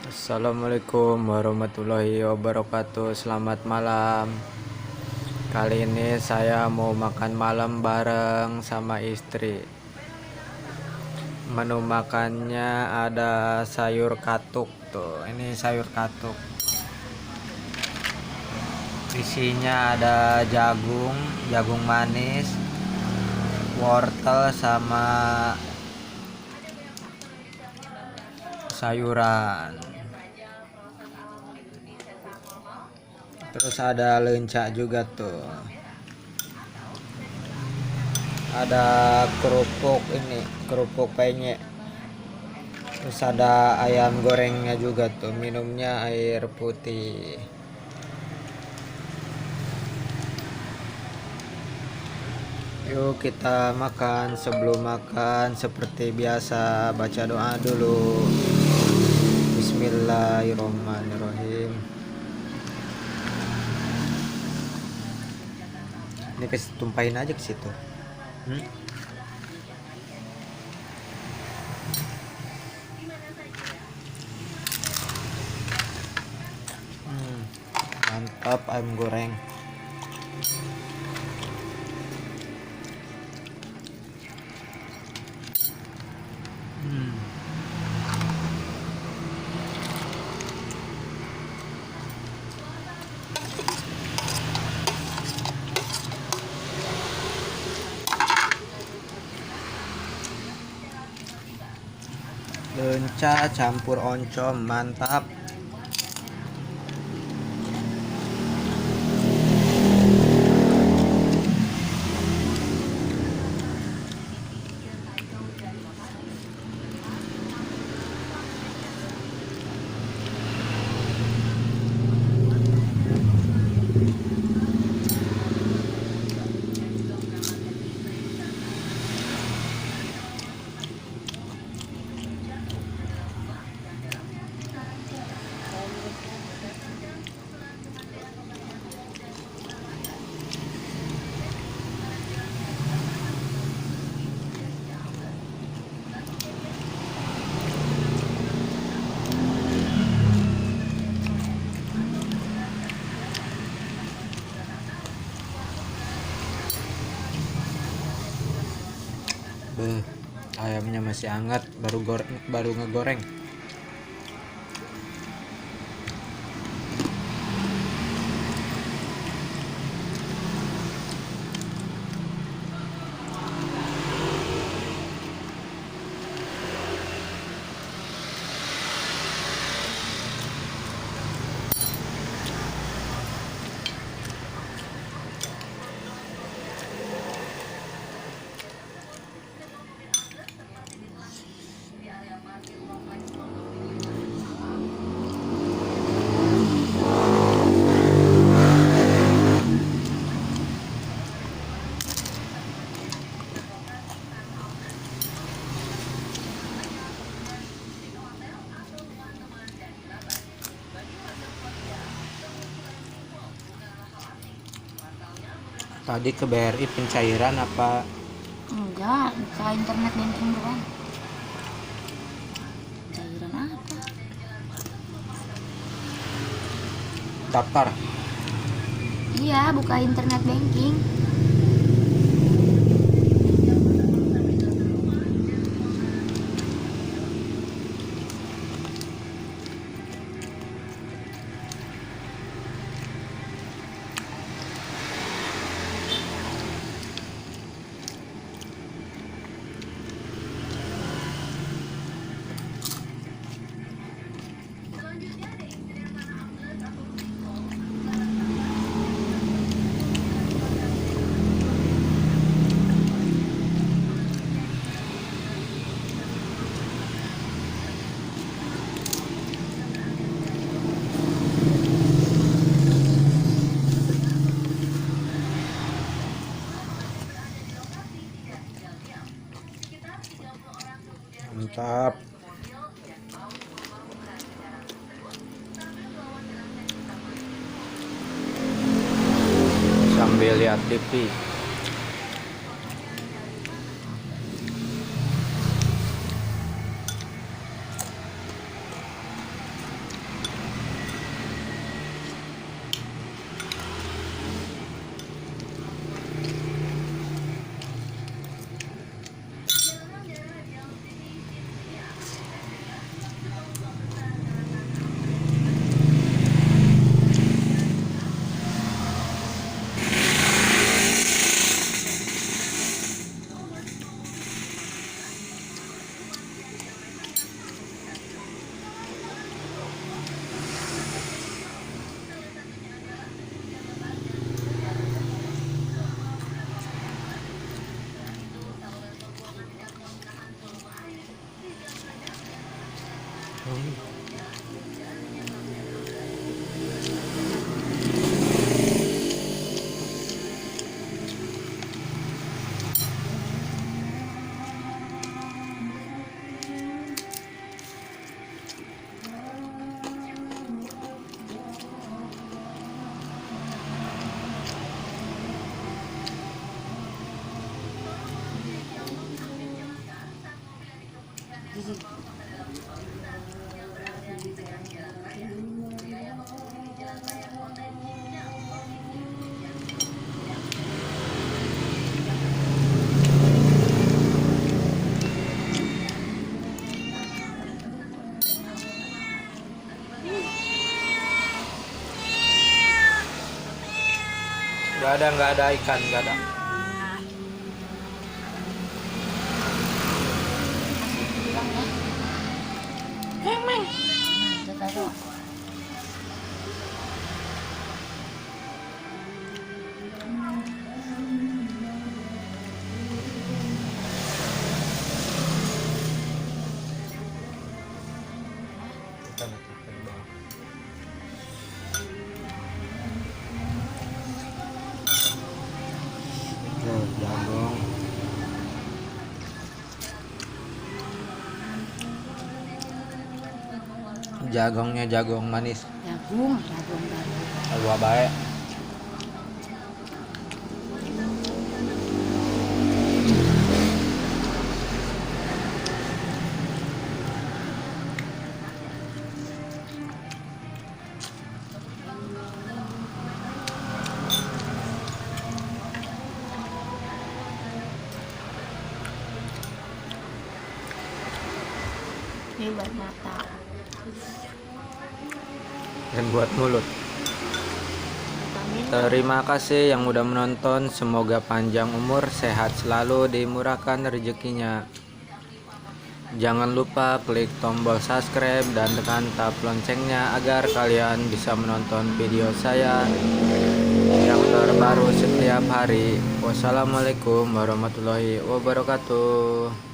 Assalamualaikum warahmatullahi wabarakatuh. Selamat malam. Kali ini saya mau makan malam bareng sama istri. Menu makannya ada sayur katuk tuh. Ini sayur katuk. Isinya ada jagung, jagung manis, wortel sama sayuran. Terus ada lenca juga tuh. Ada kerupuk ini, kerupuk penyek. Terus ada ayam gorengnya juga tuh. Minumnya air putih. Yuk kita makan. Sebelum makan seperti biasa baca doa dulu. Bismillahirrahmanirrahim. Ini kasih tumpahin aja ke situ. Mantap ayam goreng. Lenca campur oncom, mantap. Ayamnya masih hangat, baru ngegoreng. Tadi ke BRI pencairan apa? Enggak, buka internet banking doang. Cairan apa? Daftar. Iya, buka internet banking. Mantap. Sambil lihat TV. nggak ada ikan, nggak ada. Bilang ya. Emang. Kita taruh. Jagung. Jagungnya jagung manis. Jagung. Dua baik. Ini buat mata. Dan buat mulut. Vitamin. Terima kasih yang udah menonton. Semoga panjang umur, sehat selalu, dimurahkan rezekinya. Jangan lupa klik tombol subscribe dan tekan tab loncengnya agar kalian bisa menonton video saya yang terbaru setiap hari. Wassalamualaikum warahmatullahi wabarakatuh.